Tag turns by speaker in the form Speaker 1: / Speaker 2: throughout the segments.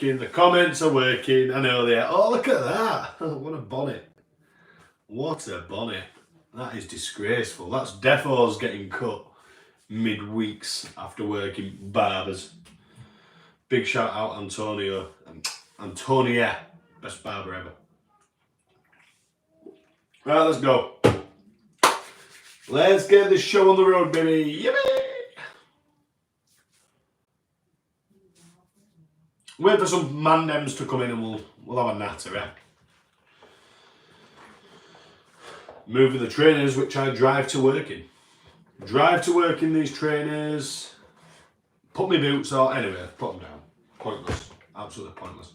Speaker 1: The comments are working. I know they are. Oh, look at that. What a bonnet. What a bonnet. That is disgraceful. That's Defo's getting cut mid-weeks after working barbers. Big shout out Antonia. Best barber ever. Right, let's go. Let's get this show on the road, baby. Yippee! Wait for some mandems to come in and we'll have a natter, eh? Moving the trainers, which I drive to work in. Drive to work in these trainers. Put my boots on. Anyway, put them down. Pointless. Absolutely pointless.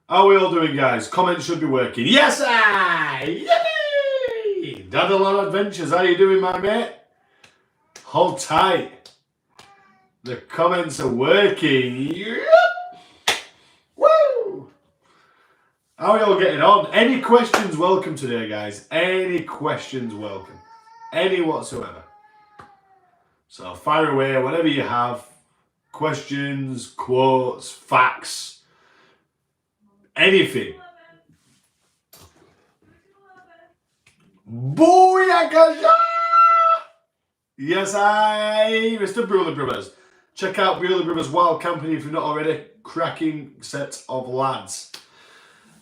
Speaker 1: How are we all doing, guys? Comments should be working. Yesssiiiii! Yippee! Dad a lot of adventures. How you doing, my mate? Hold tight. The comments are working. Yep. Woo! How are you all getting on? Any questions welcome today, guys? Any questions welcome. Any whatsoever. So fire away, whatever you have. Questions, quotes, facts, anything. Booyakasha! Yesssiiiii, Mr. Brewer Brothers. Check out Brewer Brothers Wild Company if you're not already. Cracking set of lads.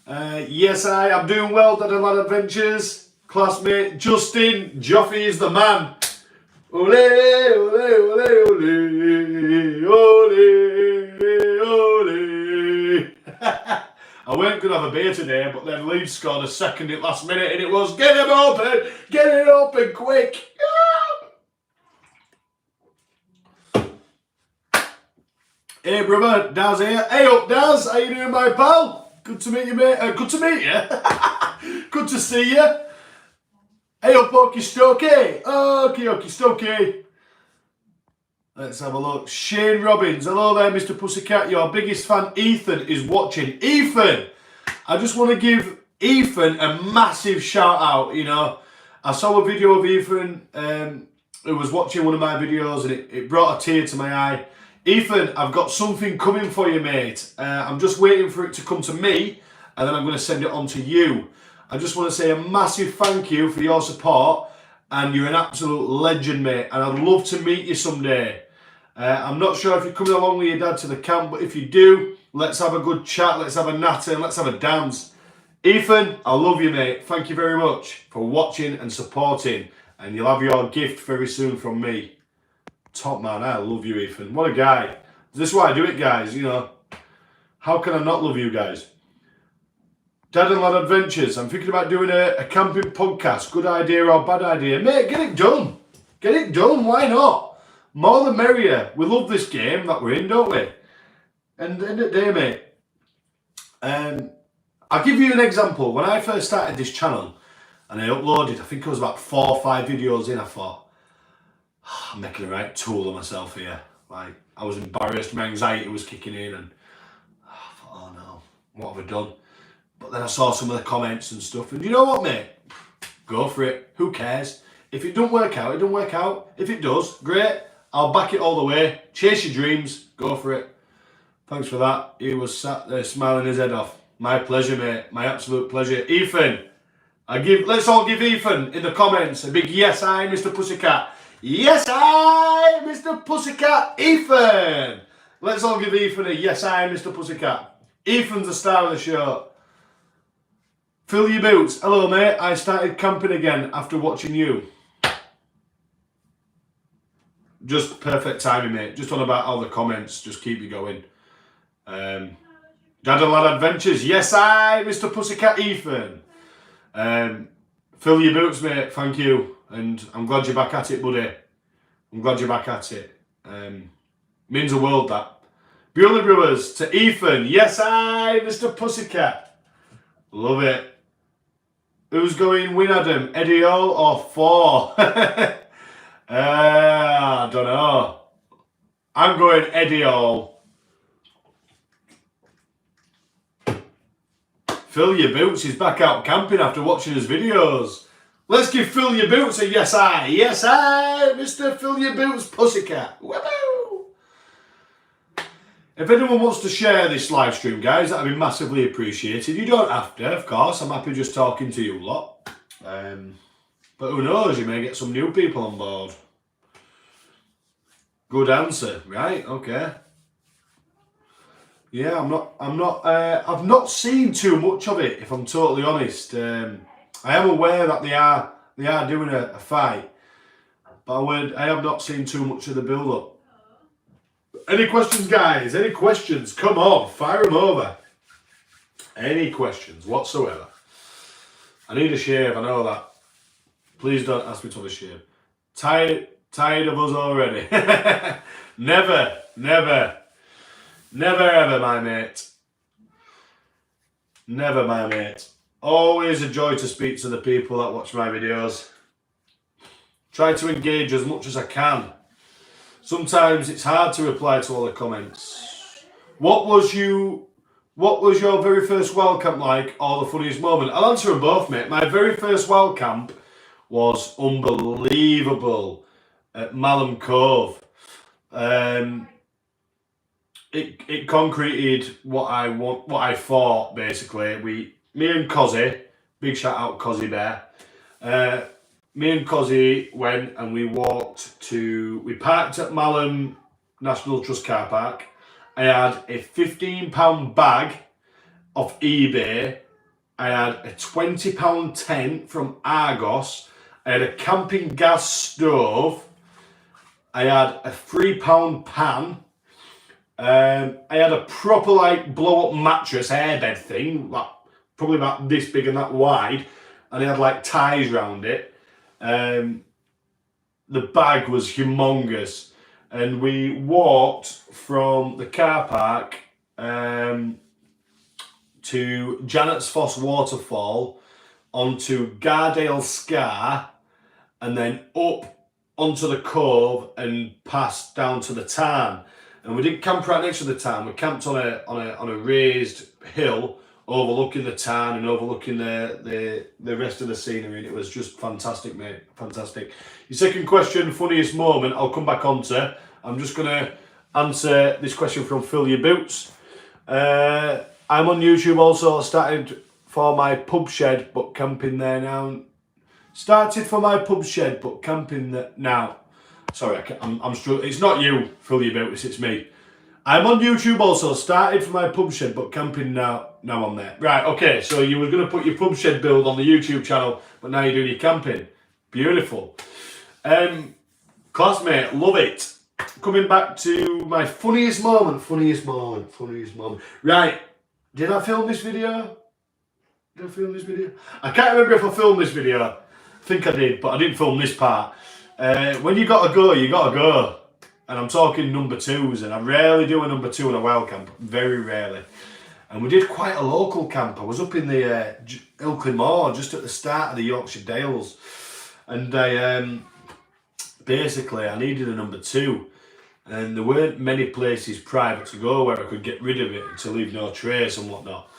Speaker 1: Yesssiiiii, I'm doing well, Dad and Lad Adventures. Classmate Justin, Joffy is the man. Ole, ole, ole, ole, ole, ole. I weren't going to have a beer today, but then Leeds scored a second at last minute and it was, get it open quick. Hey brother, Daz here. Hey up Daz, how you doing my pal? Good to meet you mate, good to meet you. Good to see you. Hey up Okie Stokey. Okie Stokey. Let's have a look. Shane Robbins. Hello there, Mr. Pussycat. Your biggest fan, Ethan, is watching. Ethan! I just want to give Ethan a massive shout out, you know. I saw a video of Ethan who was watching one of my videos and it brought a tear to my eye. Ethan, I've got something coming for you, mate. I'm just waiting for it to come to me and then I'm going to send it on to you. I just want to say a massive thank you for your support and you're an absolute legend, mate, and I'd love to meet you someday. I'm not sure if you're coming along with your dad to the camp, but if you do, let's have a good chat, let's have a natter, and let's have a dance. Ethan, I love you, mate. Thank you very much for watching and supporting, and you'll have your gift very soon from me. Top man, I love you, Ethan. What a guy. This is why I do it, guys, you know. How can I not love you guys? Dad and Lad Adventures. I'm thinking about doing a camping podcast. Good idea or bad idea? Mate, get it done. Get it done. Why not? More the merrier. We love this game that we're in, don't we? And at the end of the day, mate, I'll give you an example. When I first started this channel and I uploaded, I think it was about 4 or 5 videos in, I thought, I'm making a right tool of myself here. Like, I was embarrassed. My anxiety was kicking in and I thought, oh no, what have I done? But then I saw some of the comments and stuff, and you know what, mate? Go for it. Who cares? If it don't work out, it don't work out. If it does, great. I'll back it all the way. Chase your dreams. Go for it. Thanks for that. He was sat there smiling his head off. My pleasure, mate. My absolute pleasure. Ethan, let's all give Ethan in the comments a big yesssiiiii, Mr. Pussycat. Yesssiiiii, Mr. Pussycat. Ethan. Let's all give Ethan a yesssiiiii, Mr. Pussycat. Ethan's the star of the show. Fill your boots. Hello, mate. I started camping again after watching you. Just perfect timing, mate. Just on about all the comments. Just keep you going. Dad and Lad Adventures. Yesssiiiii, Mr. Pussycat Ethan. Fill your boots, mate. Thank you. And I'm glad you're back at it, buddy. I'm glad you're back at it. Means the world, that. Bewley Brothers to Ethan. Yesssiiiii, Mr. Pussycat. Love it. Who's going win, Adam? Eddie O or 4? I don't know. I'm going Eddie O. Fill your boots. He's back out camping after watching his videos. Let's give Fill Your Boots a yesssiiiii. Yesssiiiii, Mr. Fill Your Boots Pussycat. Woohoo! If anyone wants to share this live stream, guys, that'd be massively appreciated. You don't have to, of course. I'm happy just talking to you lot. But who knows? You may get some new people on board. Good answer, right? Okay. Yeah, I've not seen too much of it, if I'm totally honest. I am aware that they are doing a fight, but I have not seen too much of the build-up. Any questions, guys? Any questions? Come on, fire them over. Any questions whatsoever? I need a shave, I know that. Please don't ask me to have a shave. Tired of us already. Never ever, my mate. Never, my mate. Always a joy to speak to the people that watch my videos. Try to engage as much as I can. Sometimes it's hard to reply to all the comments. What was your very first wild camp like, or the funniest moment? I'll answer them both, mate. My very first wild camp was unbelievable at Malham Cove. It concreted what I thought, basically. Me and Cozzy, big shout out Cozzy Bear. Me and Cozzy went and we parked at Malham National Trust car park. I had a £15 bag off eBay. I had a £20 tent from Argos. I had a camping gas stove. I had a £3 pan. I had a proper like blow up mattress airbed thing, like, probably about this big and that wide, and it had like ties around it. The bag was humongous, and we walked from the car park to Janet's Foss waterfall, onto Gardale Scar, and then up onto the cove and past down to the tarn. And we didn't camp right next to the tarn. We camped on a raised hill overlooking the tarn and overlooking the rest of the scenery, and it was just fantastic, mate. Fantastic. Your second question, funniest moment, I'll come back onto. I'm just gonna answer this question from Fill Your Boots. I'm on YouTube also. Started for my pub shed, but camping there now. Started for my pub shed, but camping there now. Sorry, I'm struggling. It's not you, Fill Your Boots, it's me. I'm on YouTube also. Started for my pub shed, but camping now on there. Right, okay, so you were going to put your pub shed build on the YouTube channel, but now you're doing your camping. Beautiful. Classmate, love it. Coming back to my funniest moment. Right, did I film this video? I can't remember if I filmed this video. I think I did, but I didn't film this part. When you gotta go, you gotta go. And I'm talking number twos, and I rarely do a number two in a wild camp, very rarely. And we did quite a local camp. I was up in the Ilkley Moor, just at the start of the Yorkshire Dales. And I needed a number two. And there weren't many places private to go where I could get rid of it to leave no trace and whatnot.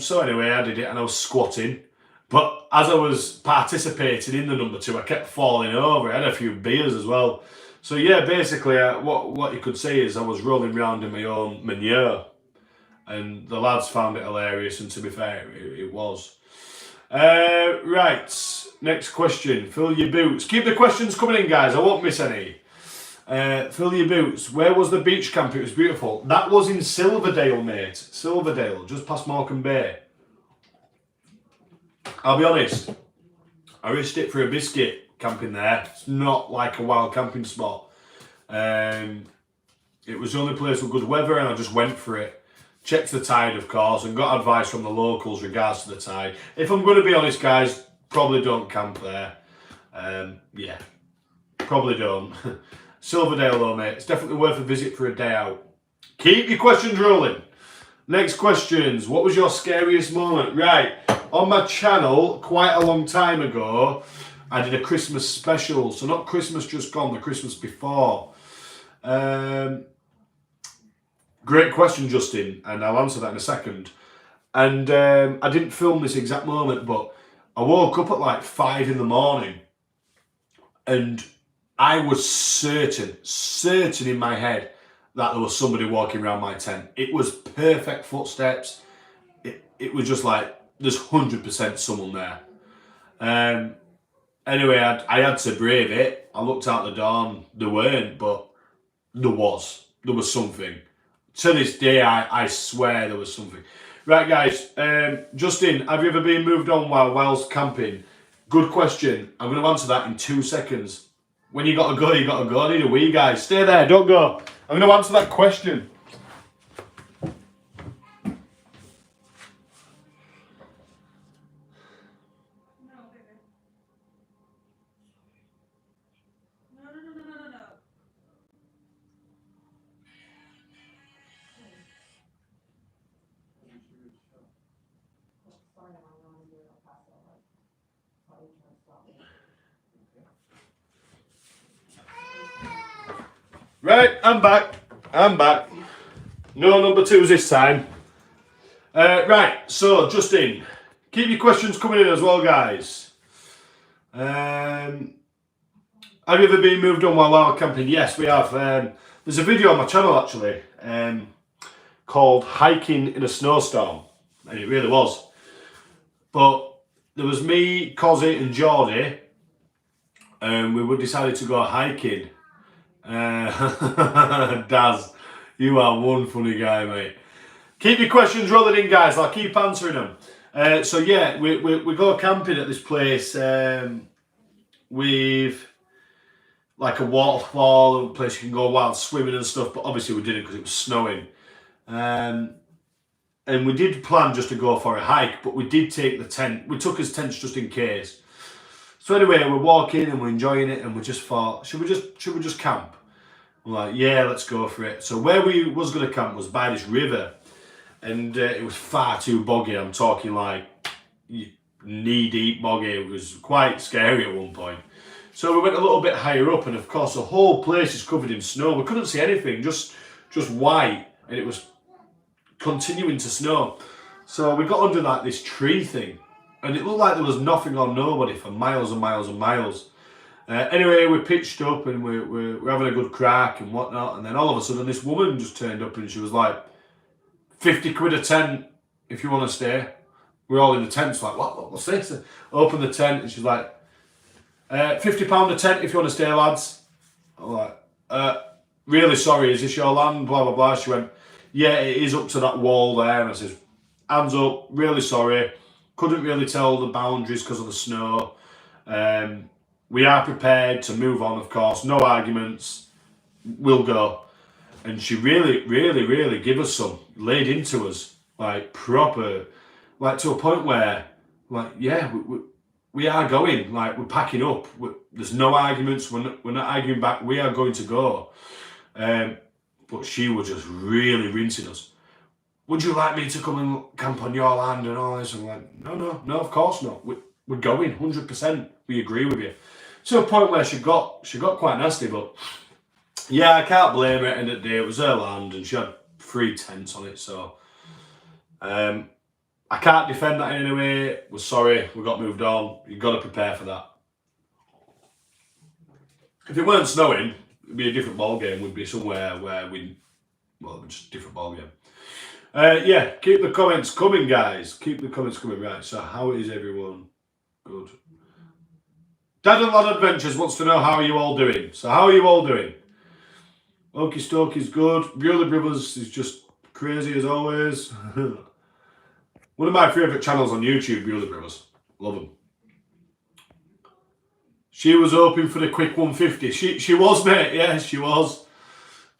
Speaker 1: So anyway, I did it, and I was squatting. But as I was participating in the number two, I kept falling over. I had a few beers as well. So yeah, basically, what you could say is I was rolling around in my own manure, and the lads found it hilarious. And to be fair, it was. Right, next question. Fill your boots. Keep the questions coming in, guys. I won't miss any. Fill your boots. Where was the beach camp? It was beautiful. That was in Silverdale, mate. Silverdale, just past Morecambe Bay. I'll be honest, I risked it for a biscuit camping there. It's not like a wild camping spot. It was the only place with good weather, and I just went for it. Checked the tide, of course, and got advice from the locals regards to the tide. If I'm going to be honest, guys, probably don't camp there. Yeah, probably don't. Silverdale though, mate. It's definitely worth a visit for a day out. Keep your questions rolling. Next questions. What was your scariest moment? Right, on my channel, quite a long time ago, I did a Christmas special. So not Christmas just gone, the Christmas before. Great question, Justin, and I'll answer that in a second. And I didn't film this exact moment, but I woke up at like 5 in the morning, and I was certain in my head that there was somebody walking around my tent. It was perfect footsteps. It was just like, there's 100% someone there. Anyway, I had to brave it. I looked out the door and there weren't, but there was something. To this day, I swear there was something. Right, guys. Justin, have you ever been moved on whilst camping? Good question. I'm going to answer that in 2 seconds. When you got to go, you got to go. I need a wee, guys. Stay there. Don't go. I'm going to answer that question. Right, I'm back. No number twos this time. Right, so Justin, keep your questions coming in as well, guys. Have you ever been moved on while camping? Yes, we have. There's a video on my channel actually called Hiking in a Snowstorm, and it really was. But there was me, Cozzy and Geordie, and we decided to go hiking. Daz, you are one funny guy, mate. Keep your questions rolling in, guys. I'll keep answering them. So yeah, we go camping at this place with like a waterfall, a place you can go wild swimming and stuff. But obviously we didn't because it was snowing. And we did plan just to go for a hike, but we did take the tent. We took his tents just in case. So anyway, we're walking and we're enjoying it, and we just thought, should we just camp? We're like, yeah, let's go for it. So where we was going to camp was by this river, and it was far too boggy. I'm talking like knee-deep boggy. It was quite scary at one point. So we went a little bit higher up, and of course the whole place is covered in snow. We couldn't see anything, just white, and it was continuing to snow. So we got under like this tree thing, and it looked like there was nothing or nobody for miles and miles and miles. Anyway, we pitched up and we're having a good crack and whatnot, and then all of a sudden this woman just turned up and she was like, 50 quid a tent if you want to stay. We're all in the tent, so like, what's this? Open the tent and she's like, £50 a tent if you want to stay, lads. I'm like, really sorry, is this your land? Blah, blah, blah. She went, yeah, it is up to that wall there. And I says, hands up, really sorry. Couldn't really tell the boundaries because of the snow. We are prepared to move on, of course. No arguments. We'll go. And she really gave us some. Laid into us. Like, proper. Like, to a point where, like, yeah, we are going. Like, we're packing up. There's no arguments. We're not arguing back. We are going to go. But she was just really rinsing us. Would you like me to come and camp on your land and all this? I'm like, no, of course not. We're going, 100%. We agree with you. To a point where she got quite nasty, but yeah, I can't blame her. At the end of the day, it was her land and she had 3 tents on it, so I can't defend that in any way. We're sorry, we got moved on. You've got to prepare for that. If it weren't snowing, it'd be a different ball game. We'd be somewhere where just a different ball game. Yeah, keep the comments coming, guys. Keep the comments coming. Right, so how is everyone? Good. Dad and Lad Adventures wants to know how are you all doing. So how are you all doing? Okie Stokey's good. Bueller Brothers is just crazy as always. One of my favourite channels on YouTube, Bueller Brothers. Love them. She was hoping for the quick 150. She was, mate. Yeah, she was.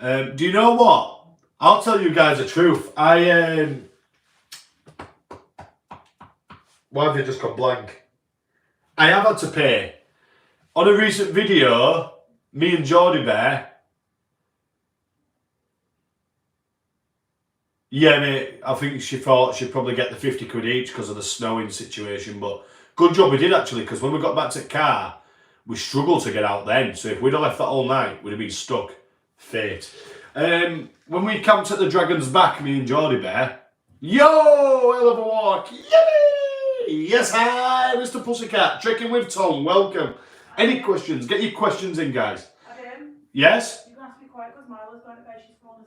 Speaker 1: Do you know what? I'll tell you guys the truth. Why have they just gone blank? I have had to pay. On a recent video, me and Geordie Bear. Yeah, mate, I think she thought she'd probably get the 50 quid each because of the snowing situation. But good job we did actually, because when we got back to the car, we struggled to get out then. So if we'd have left that all night, we'd have been stuck. Fate. When we camped at the Dragon's Back, me and Geordie Bear. Yo, hell of a walk. Yay! Yes, hi, Mr. Pussycat. Trekking with Tom, welcome. Any questions? Get your questions in, guys.
Speaker 2: Adam?
Speaker 1: Yes?
Speaker 2: You're going to have to be quiet because Milo's going to bed. She's fallen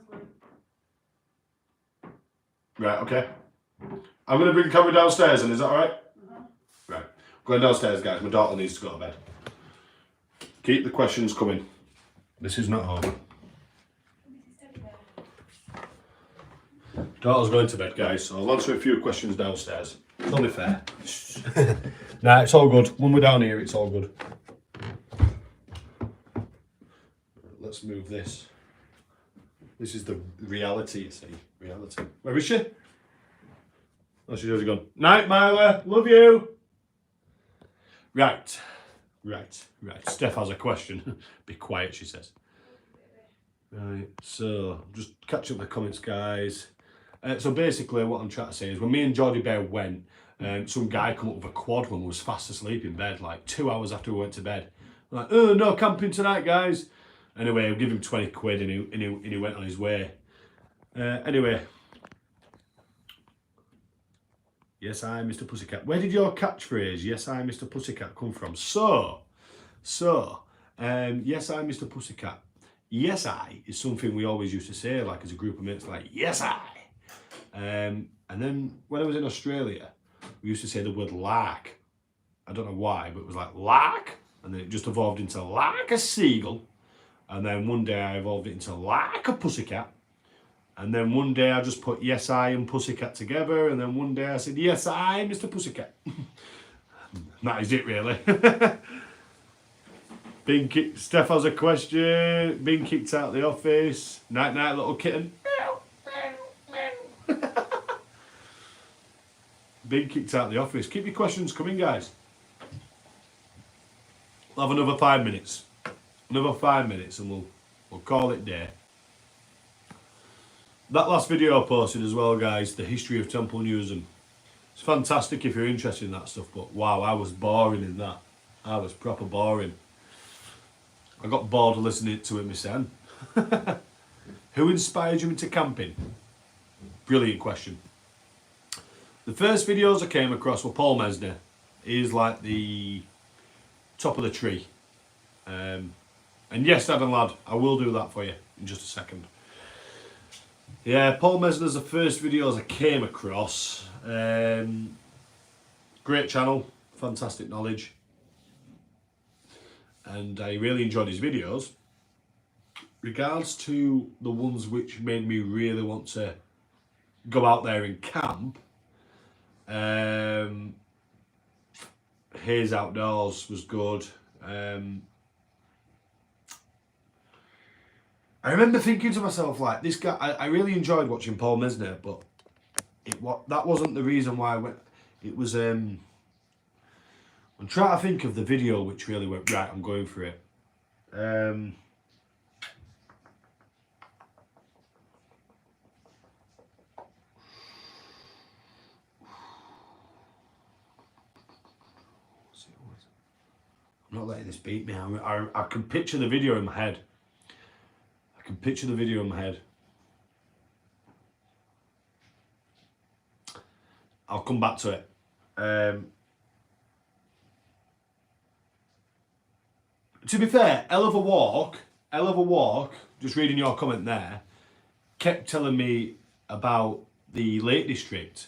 Speaker 1: Right, okay. I'm going to bring the camera downstairs, and is that alright? Right. Going downstairs, guys. My daughter needs to go to bed. Keep the questions coming. This is not over. Daughter's going to bed, guys, so I'll answer a few questions downstairs. It's only fair. Nah, it's all good. When we're down here, it's all good. Let's move this. This is the reality, you see. Reality. Where is she? Oh, she's already gone. Night, Myla. Love you. Right. Steph has a question. Be quiet, she says. Right, so just catch up the comments, guys. So basically what I'm trying to say is when me and Geordie Bear went, some guy come up with a quad when we was fast asleep in bed, like 2 hours after we went to bed. I'm like, oh, no camping tonight, guys. Anyway, I'll give him 20 quid and he went on his way. Anyway. Yesssiiii, Mr. Pussycat. Where did your catchphrase, Yesssiiii, Mr. Pussycat, come from? So, Yesssiiii, Mr. Pussycat. Yesssiiii is something we always used to say, like as a group of mates, like, Yesssiiii. And then when I was in Australia, we used to say the word lark. I don't know why, but it was like lark. And then it just evolved into like a seagull. And then one day I evolved it into like a pussycat. And then one day I just put Yesssiiii and Pussycat together. And then one day I said, Yesssiiii, Mr. Pussycat. That is it, really. Steph has a question. Being kicked out of the office. Night, night, little kitten. Being kicked out of the office. Keep your questions coming, guys. We'll have another 5 minutes. Another 5 minutes and we'll call it day. That last video I posted as well, guys, the history of Temple Newsham. It's fantastic if you're interested in that stuff, but wow, I was boring in that. I was proper boring. I got bored of listening to it myself. Who inspired you into camping? Brilliant question. The first videos I came across were Paul Mesner. He's like the top of the tree. And yes, Dad and Lad, I will do that for you in just a second. Yeah, Paul Mesner's the first videos I came across. Great channel, fantastic knowledge. And I really enjoyed his videos. Regards to the ones which made me really want to go out there and camp, Hayes Outdoors was good. I remember thinking to myself, like, this guy, I really enjoyed watching Paul Mesner, but that wasn't the reason why I went. It was, I'm trying to think of the video which really went, right, I'm going for it. I'm not letting this beat me. I can picture the video in my head. I can picture the video in my head. I'll come back to it. To be fair, Hell of a Walk, just reading your comment there, kept telling me about the Lake District.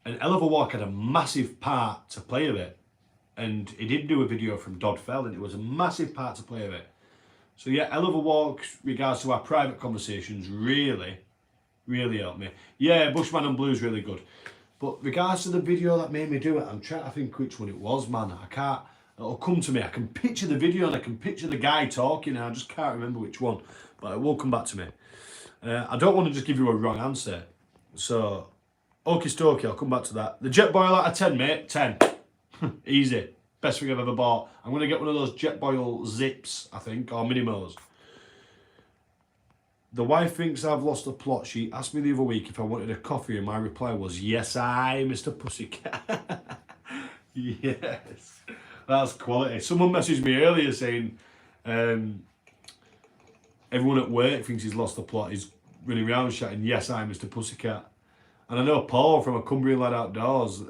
Speaker 1: And Hell of a Walk had a massive part to play of it. And he did do a video from Dodfell, and it was a massive part to play of it. So yeah, Hell of a Walk, regards to our private conversations, really, really helped me. Yeah, Bushman and Blue's really good. But regards to the video that made me do it, I'm trying to think which one it was, man. I can't, it'll come to me. I can picture the video and I can picture the guy talking, and I just can't remember which one. But it will come back to me. I don't want to just give you a wrong answer. So, okie dokie, I'll come back to that. The Jetboil out of 10, mate, 10. Easy. Best thing I've ever bought. I'm going to get one of those Jetboil Zips, I think, or Minimos. The wife thinks I've lost the plot. She asked me the other week if I wanted a coffee, and my reply was, Yesssiiii, Mr. Pussycat. Yes. That's quality. Someone messaged me earlier saying everyone at work thinks he's lost the plot. He's running around shouting, Yesssiiii, Mr. Pussycat. And I know Paul from a Cumbrian Lad Outdoors,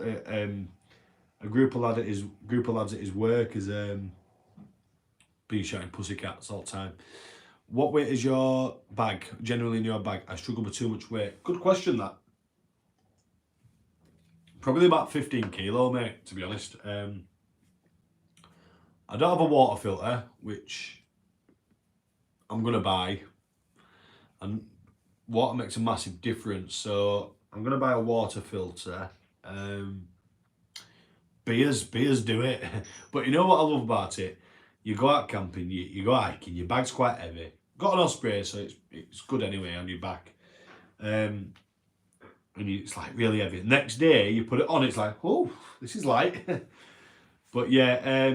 Speaker 1: a group of lads at his work has been shouting Pussycats all the time. What weight is your bag? Generally in your bag, I struggle with too much weight. Good question, that. Probably about 15 kilo, mate, to be honest. I don't have a water filter, which I'm going to buy. And water makes a massive difference, so I'm going to buy a water filter. Beers do it. But you know what I love about it? You go out camping, you go hiking, your bag's quite heavy. Got an osprey, so it's good anyway on your back. And it's like really heavy. Next day, you put it on, it's like, oh, this is light. But yeah,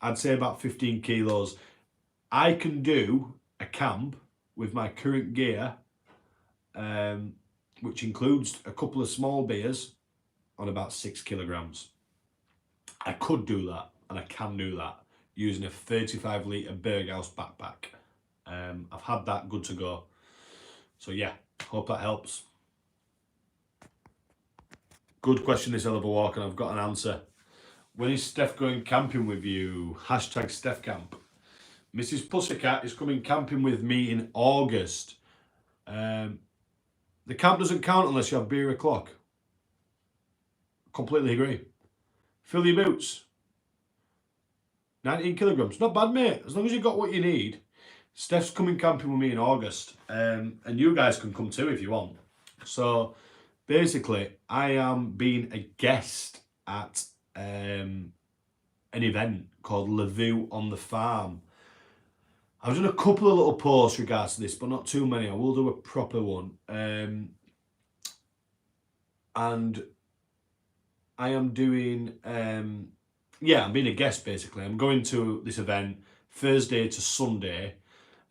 Speaker 1: I'd say about 15 kilos. I can do a camp with my current gear, which includes a couple of small beers, on about 6 kilograms. I could do that, and I can do that, using a 35 litre Berghaus backpack. I've had that good to go. So yeah, hope that helps. Good question, this hell of a walk, and I've got an answer. When is Steph going camping with you? Hashtag Steph Camp. Mrs. Pussycat is coming camping with me in August. The camp doesn't count unless you have beer o'clock. Completely agree. Fill your boots. 19 kilograms. Not bad, mate. As long as you've got what you need. Steph's coming camping with me in August. And you guys can come too if you want. So, basically, I am being a guest at an event called Lavoo on the Farm. I've done a couple of little posts regards to this, but not too many. I will do a proper one. And I am doing, I'm being a guest basically. I'm going to this event Thursday to Sunday,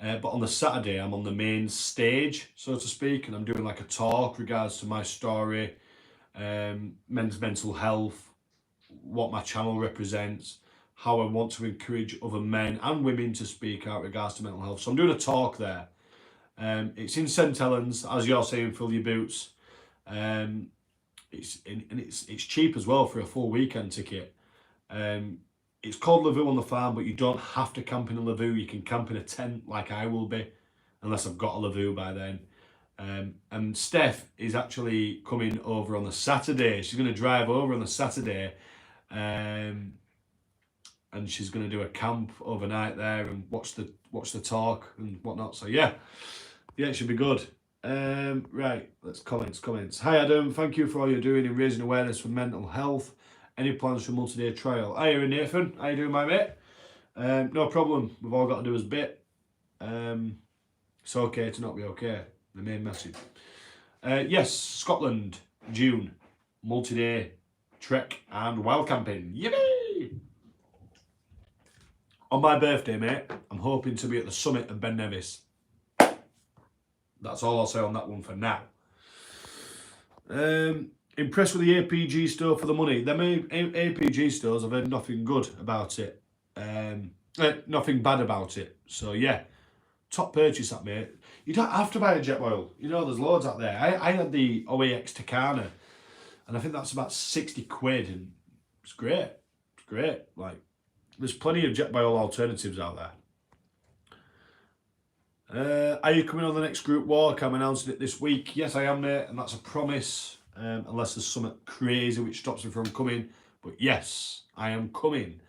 Speaker 1: but on the Saturday I'm on the main stage, so to speak, and I'm doing like a talk regards to my story, men's mental health, what my channel represents, how I want to encourage other men and women to speak out regards to mental health. So I'm doing a talk there. It's in St Helens, as you're saying, fill your boots. It's cheap as well for a full weekend ticket. It's called Lavoo on the Farm, but you don't have to camp in a Lavoo. You can camp in a tent like I will be, unless I've got a Lavoo by then. And Steph is actually coming over on the Saturday. She's going to drive over on the Saturday, and she's going to do a camp overnight there and watch the talk and whatnot. So yeah, it should be good. Right, let's comments. Hi Adam, thank you for all you're doing in raising awareness for mental health. Any plans for a multi-day trial? Hi Nathan, how you doing, my mate? No problem, we've all got to do his bit. It's okay to not be okay, the main message. Yes, Scotland, June, multi-day trek and wild camping. Yippee! On my birthday, mate, I'm hoping to be at the summit of Ben Nevis. That's all I'll say on that one for now. Impressed with the APG store for the money. Them APG stores, I've heard nothing good about it. Nothing bad about it. So yeah, top purchase that, mate. You don't have to buy a jet oil. You know, there's loads out there. I had the OAX Takana, and I think that's about 60 quid, and it's great. It's great. Like, there's plenty of jet oil alternatives out there. Are you coming on the next group walk? I'm announcing it this week. Yes, I am, mate, and that's a promise. Unless there's something crazy which stops me from coming. But yes, I am coming.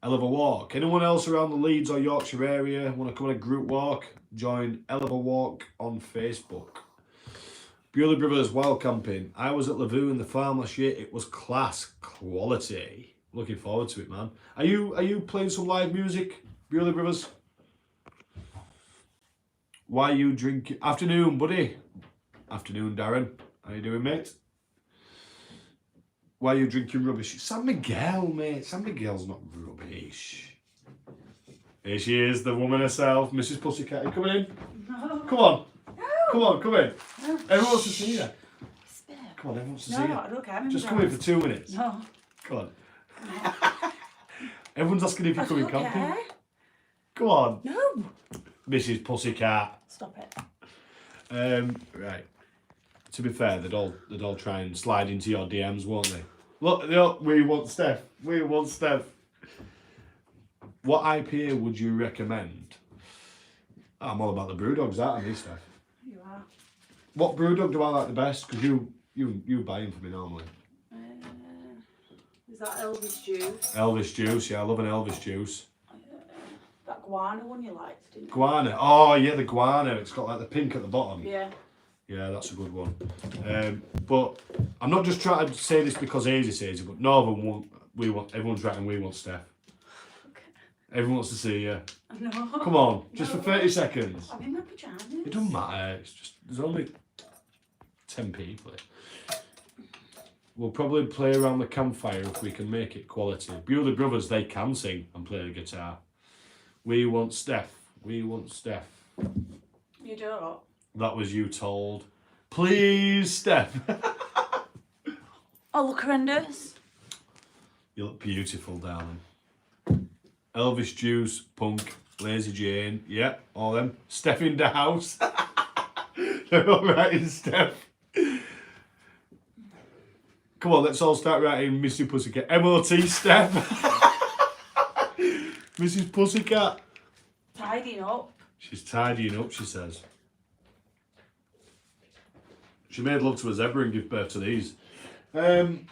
Speaker 1: Hell of a walk. Anyone else around the Leeds or Yorkshire area want to come on a group walk? Join Hell of a Walk on Facebook. Bewley Brothers Wild Camping. I was at Lavoo in the farm last year. It was class quality. Looking forward to it, man. Are you playing some live music, Bewley Brothers? Why you drinking? Afternoon, buddy. Afternoon, Darren. How you doing, mate? Why are you drinking rubbish? It's San Miguel, mate. San Miguel's not rubbish. Here she is, the woman herself, Mrs. Pussycat. Are you coming in?
Speaker 2: No.
Speaker 1: Come on.
Speaker 2: No.
Speaker 1: Come on, come in.
Speaker 2: No.
Speaker 1: Everyone wants to see you.
Speaker 2: Spare.
Speaker 1: Come on, everyone wants to see
Speaker 2: No,
Speaker 1: you.
Speaker 2: look, I'm
Speaker 1: Just come in for 2 minutes.
Speaker 2: No.
Speaker 1: Come on. Everyone's asking if you're coming camping.
Speaker 2: Care.
Speaker 1: Come on.
Speaker 2: No.
Speaker 1: Mrs. Pussycat.
Speaker 2: Stop it.
Speaker 1: Right. To be fair, they'd all try and slide into your DMs, won't they? Look, we want Steph. We want Steph. What IPA would you recommend? I'm all about the Brewdogs, aren't I, Steph?
Speaker 2: You are.
Speaker 1: What Brewdog do I like the best? Because you buy them for me normally.
Speaker 2: Is that Elvis juice?
Speaker 1: Elvis juice, yeah, I love an Elvis juice.
Speaker 2: That guana one you liked, didn't you?
Speaker 1: Guana, oh yeah, the guana. It's got like the pink at the bottom.
Speaker 2: Yeah.
Speaker 1: Yeah, that's a good one. But I'm not just trying to say this because Hazy says it, but no of them everyone's writing we want Steph.
Speaker 2: Okay.
Speaker 1: Everyone wants to see you.
Speaker 2: No.
Speaker 1: Come on, just for 30 seconds.
Speaker 2: I'm in my pyjamas.
Speaker 1: It doesn't matter, it's just, there's only 10 people. We'll probably play around the campfire if we can make it quality. Bewley Brothers, they can sing and play the guitar. We want Steph. We want Steph.
Speaker 2: You don't.
Speaker 1: That was you told. Please, Steph.
Speaker 2: I look horrendous.
Speaker 1: You look beautiful, darling. Elvis Juice, Punk, Lazy Jane. Yeah, all them. Steph in the house. They're all writing Steph. Come on, let's all start writing Mr. Pussycat. MOT Steph. Mrs. Pussycat.
Speaker 2: Tidying up.
Speaker 1: She's tidying up, she says. She made love to a zebra and give birth to these. Come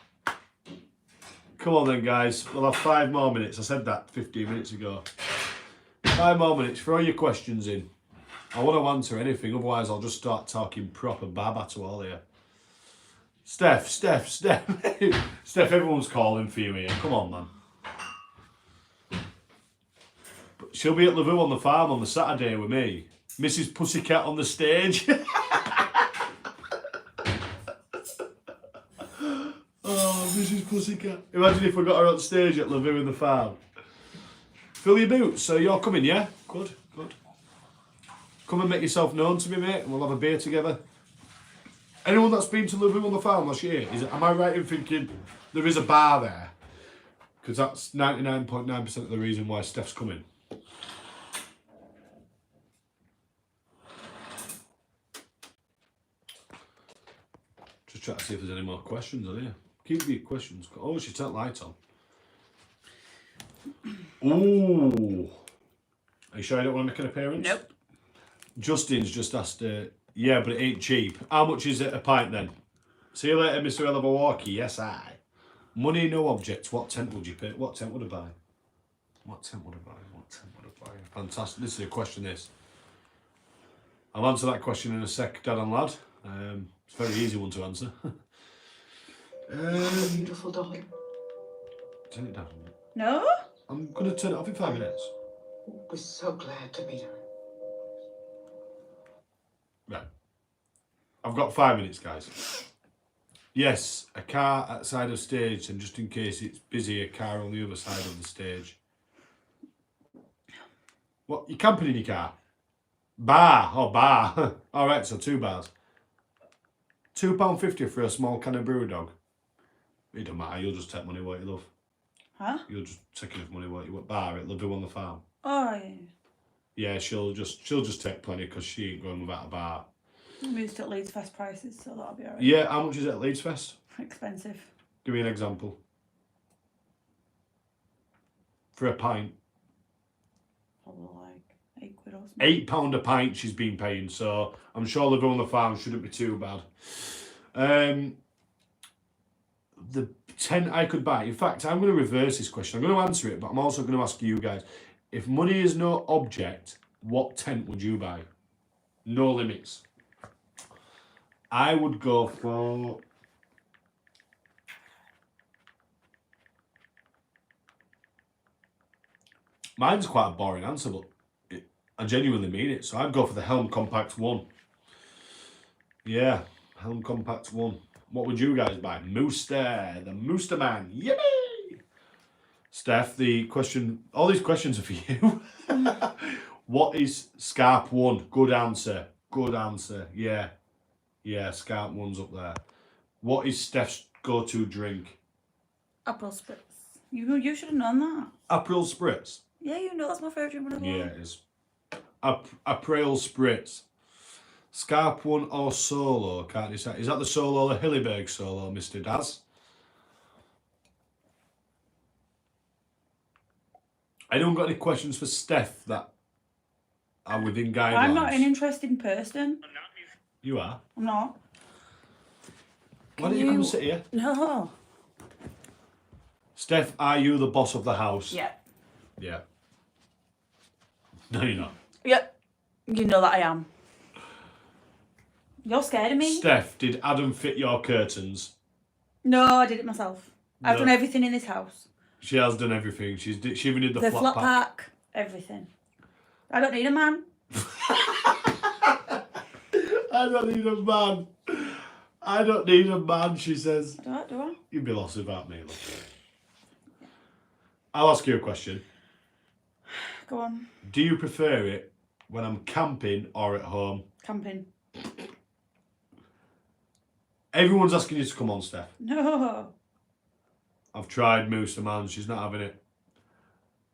Speaker 1: on then, guys. We'll have 5 more minutes. I said that 15 minutes ago. 5 more minutes. Throw your questions in. I want to answer anything. Otherwise, I'll just start talking proper baba to all of you. Steph. Steph, everyone's calling for you here. Come on, man. But she'll be at Lavoo on the farm on the Saturday with me. Mrs. Pussycat on the stage. Oh, Mrs. Pussycat. Imagine if we got her on stage at Lavoo in the farm. Fill your boots. So you're coming, yeah? Good. Come and make yourself known to me, mate, and we'll have a beer together. Anyone that's been to Lavoo on the farm last year, am I right in thinking there is a bar there? Because that's 99.9% of the reason why Steph's coming. Just trying to see if there's any more questions on here. Keep your questions. Oh, she turned light on. Ooh. Are you sure you don't want to make an appearance?
Speaker 2: Nope.
Speaker 1: Justin's just asked, yeah, but it ain't cheap. How much is it a pint then? See you later, Mr. Elabawaki. Yes, I. Money, no object. What tent would you pick? What tent would I buy? What tent would I buy? What tent would I buy? Fantastic. This is a question, this. I'll answer that question in a sec, Dad and Lad. It's a very easy one to answer.
Speaker 3: Beautiful darling.
Speaker 1: Turn it down.
Speaker 2: No?
Speaker 1: I'm going to turn it off in 5 minutes.
Speaker 3: We're so glad to meet her.
Speaker 1: Right. I've got 5 minutes, guys. Yes, a car outside of stage, and just in case it's busy, a car on the other side of the stage. What? You camping in your car? Bar. Oh, bar. All right, so 2 bars. £2.50 for a small can of brew dog. It don't matter. You'll just take money what you love.
Speaker 2: Huh?
Speaker 1: You'll just take enough money what you want. Bar at Lavoo on the farm.
Speaker 2: Oh, yeah.
Speaker 1: Yeah, she'll just take plenty because she ain't going without a bar.
Speaker 2: We used at Leeds Fest prices, so that'll be alright.
Speaker 1: Yeah, how much is it at Leeds Fest?
Speaker 2: Expensive.
Speaker 1: Give me an example. For a pint.
Speaker 2: Probably like £8 or something.
Speaker 1: £8 a pint she's been paying, so I'm sure Lavoo on the farm shouldn't be too bad. The tent I could buy. In fact, I'm going to reverse this question. I'm going to answer it, but I'm also going to ask you guys. If money is no object, what tent would you buy? No limits. I would go for... Mine's quite a boring answer, but I genuinely mean it. So I'd go for the Helm Compact 1. Yeah, Helm Compact 1. What would you guys buy? Mooster, the Mooster Man. Yippee! Steph, the question, all these questions are for you. What is Scarp 1? Good answer. Good answer. Yeah. Yeah, Scarp 1's up there. What is Steph's go-to drink?
Speaker 2: April Spritz. You should have known that.
Speaker 1: April Spritz.
Speaker 2: Yeah, you know that's my favourite drink.
Speaker 1: Yeah, it is. April Spritz. Scarp 1 or solo? Can't decide. Is that the solo or the Hillyberg solo, Mr. Daz? Anyone got any questions for Steph that are within guidelines?
Speaker 2: I'm not an interesting person.
Speaker 1: You are?
Speaker 2: I'm not.
Speaker 1: Why don't you come and sit here?
Speaker 2: No.
Speaker 1: Steph, are you the boss of the house?
Speaker 2: Yeah.
Speaker 1: Yeah. No, you're not.
Speaker 2: Yeah. You know that I am. You're scared of me.
Speaker 1: Steph, did Adam fit your curtains?
Speaker 2: No, I did it myself. I've
Speaker 1: No.
Speaker 2: done everything in this house.
Speaker 1: She has done everything. She even did the
Speaker 2: The
Speaker 1: flat
Speaker 2: flat
Speaker 1: pack.
Speaker 2: pack. Everything. I don't need a man.
Speaker 1: I don't need a man. I don't need a man, she says.
Speaker 2: Do I?
Speaker 1: You'd be lost without me. Look. I'll ask you a question.
Speaker 2: Go on.
Speaker 1: Do you prefer it when I'm camping or at home?
Speaker 2: Camping.
Speaker 1: Everyone's asking you to come on, Steph.
Speaker 2: No.
Speaker 1: I've tried Moose, man. She's not having it.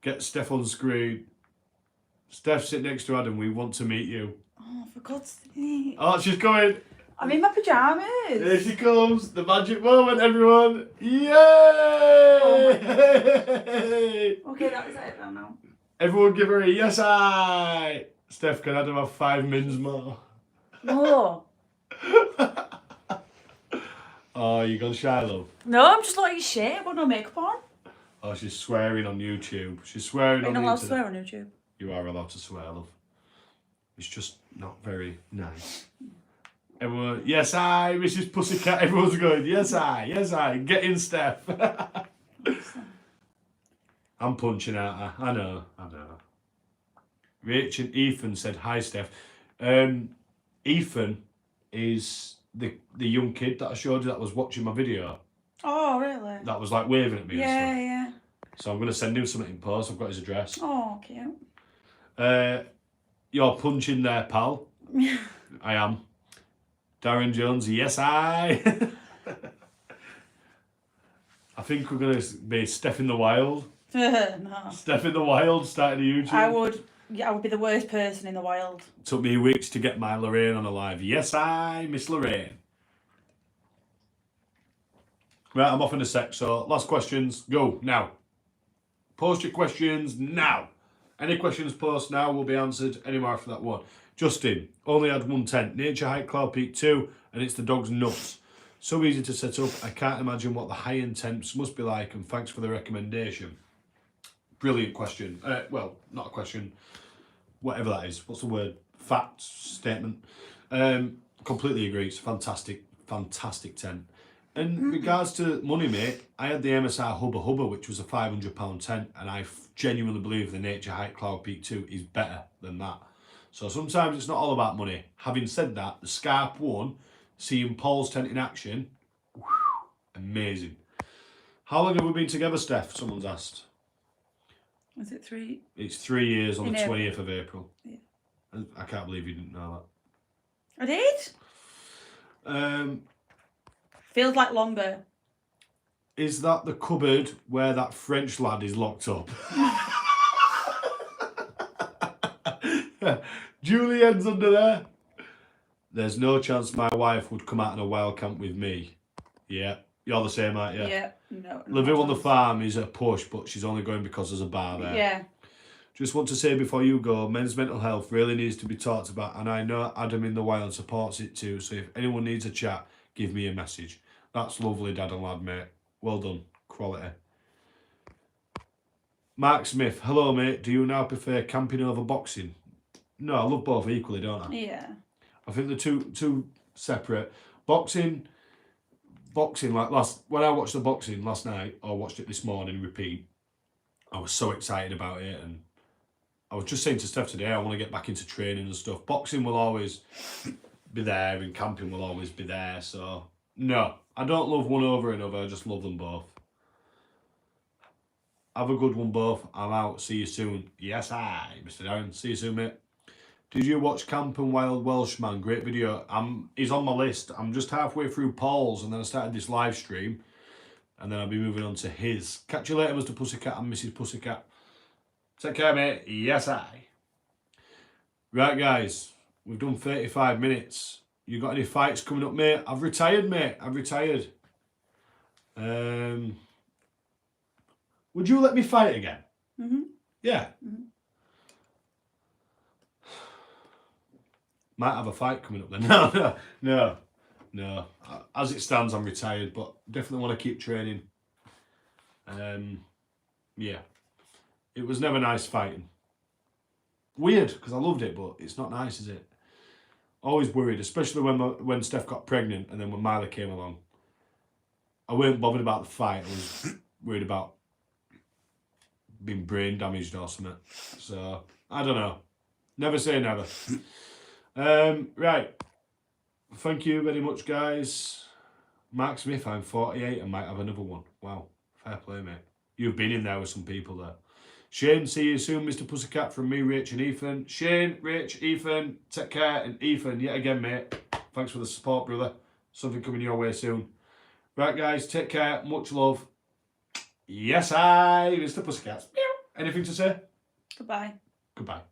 Speaker 1: Get Steph on screen. Steph, sit next to Adam. We want to meet you.
Speaker 2: Oh, for God's sake.
Speaker 1: Oh, she's coming.
Speaker 2: I'm in my pyjamas.
Speaker 1: Here she comes. The magic moment, everyone. Yay!
Speaker 2: Okay, that is it now.
Speaker 1: Everyone give her a yes, I. Steph, can Adam have 5 mins more?
Speaker 2: No.
Speaker 1: Oh, you gone shy, love?
Speaker 2: No, I'm just like shit. I've got no makeup on.
Speaker 1: Oh, she's swearing on YouTube. She's swearing
Speaker 2: Are
Speaker 1: on
Speaker 2: you not
Speaker 1: the
Speaker 2: allowed to
Speaker 1: internet.
Speaker 2: swear on YouTube?
Speaker 1: You are allowed to swear, love. It's just not very nice. Everyone, yes, I, Mrs. Pussycat. Everyone's going, yes, I, get in, Steph. I'm punching at her. I know. Rach and Ethan said, hi, Steph. Ethan is the young kid that I showed you that was watching my video.
Speaker 2: Oh, really?
Speaker 1: That was like waving at me and stuff.
Speaker 2: Yeah.
Speaker 1: So I'm going to send him something in post. I've got his address.
Speaker 2: Oh, cute.
Speaker 1: You're punching there, pal. I am. Darren Jones, yes, I. I think we're going to be Steph in the Wild.
Speaker 2: No.
Speaker 1: Steph in the Wild, starting a YouTube.
Speaker 2: I would be the worst person in the wild.
Speaker 1: Took me weeks to get my Lorraine on a live. Yes, I, Miss Lorraine. Right, I'm off in a sec, so last questions, go, now. Post your questions now. Any questions post now will be answered anywhere after that one. Justin, only had one tent. Nature Hike Cloud Peak 2, and it's the dog's nuts. So easy to set up. I can't imagine what the high-end temps must be like, and thanks for the recommendation. Brilliant question. Well, not a question. Whatever that is. What's the word? Fact statement. Completely agree. It's a fantastic tent. In regards to money, mate, I had the MSR Hubba Hubba, which was a £500 tent, and I genuinely believe the Nature Hike Cloud Peak 2 is better than that. So sometimes it's not all about money. Having said that, the Scarp one, seeing Paul's tent in action, whew, amazing. How long have we been together, Steph? Someone's asked.
Speaker 2: Was it 3?
Speaker 1: It's 3 years on
Speaker 2: In
Speaker 1: the
Speaker 2: April.
Speaker 1: 20th of April.
Speaker 2: Yeah.
Speaker 1: I can't believe you didn't know
Speaker 2: I did?
Speaker 1: that.
Speaker 2: Feels like longer.
Speaker 1: Is that the cupboard where that French lad is locked up? Julienne's under there. There's no chance my wife would come out on a wild camp with me. Yeah, you're the same, aren't you?
Speaker 2: Yeah. No.
Speaker 1: Living on the
Speaker 2: chance.
Speaker 1: farm is a push, but she's only going because there's a bar there.
Speaker 2: Yeah.
Speaker 1: Just want to say before you go, men's mental health really needs to be talked about, and I know Adam in the Wild supports it too, so if anyone needs a chat, give me a message. That's lovely, Dad and lad, mate. Well done. Quality. Mark Smith, hello, mate. Do you now prefer camping over boxing? No, I love both equally, don't I?
Speaker 2: Yeah.
Speaker 1: I think the two separate. Boxing, like when I watched the boxing last night, or watched it this morning, repeat, I was so excited about it, and I was just saying to Steph today, I want to get back into training and stuff. Boxing will always be there, and camping will always be there, so no, I don't love one over another, I just love them both. Have a good one both. I'm out. See you soon. Yes, Mr. Darren. See you soon, mate. Did you watch Camp and Wild Welshman? Great video. He's on my list. I'm just halfway through Paul's, and then I started this live stream, and then I'll be moving on to his. Catch you later, Mr. Pussycat and Mrs. Pussycat. Take care, mate. Yes, Right, guys. We've done 35 minutes. You got any fights coming up, mate? I've retired, mate. I've retired. Would you let me fight again?
Speaker 2: Mhm.
Speaker 1: Yeah.
Speaker 2: Mhm.
Speaker 1: Might have a fight coming up then. No. As it stands, I'm retired, but definitely want to keep training. Yeah. It was never nice fighting. Weird, because I loved it, but it's not nice, is it? Always worried, especially when Steph got pregnant and then when Miley came along. I weren't bothered about the fight. I was worried about being brain damaged or something. So, I don't know. Never say never. Right. Thank you very much, guys. Mark Smith, I'm 48 and might have another one. Wow. Fair play, mate. You've been in there with some people there. Shane, see you soon, Mr. Pussycat, from me, Rich and Ethan. Shane, Rich, Ethan, take care. And Ethan, yet again, mate, thanks for the support, brother. Something coming your way soon. Right, guys, take care. Much love. Yesssiiiii, Mr. Pussycats. Anything to say?
Speaker 2: Goodbye.
Speaker 1: Goodbye.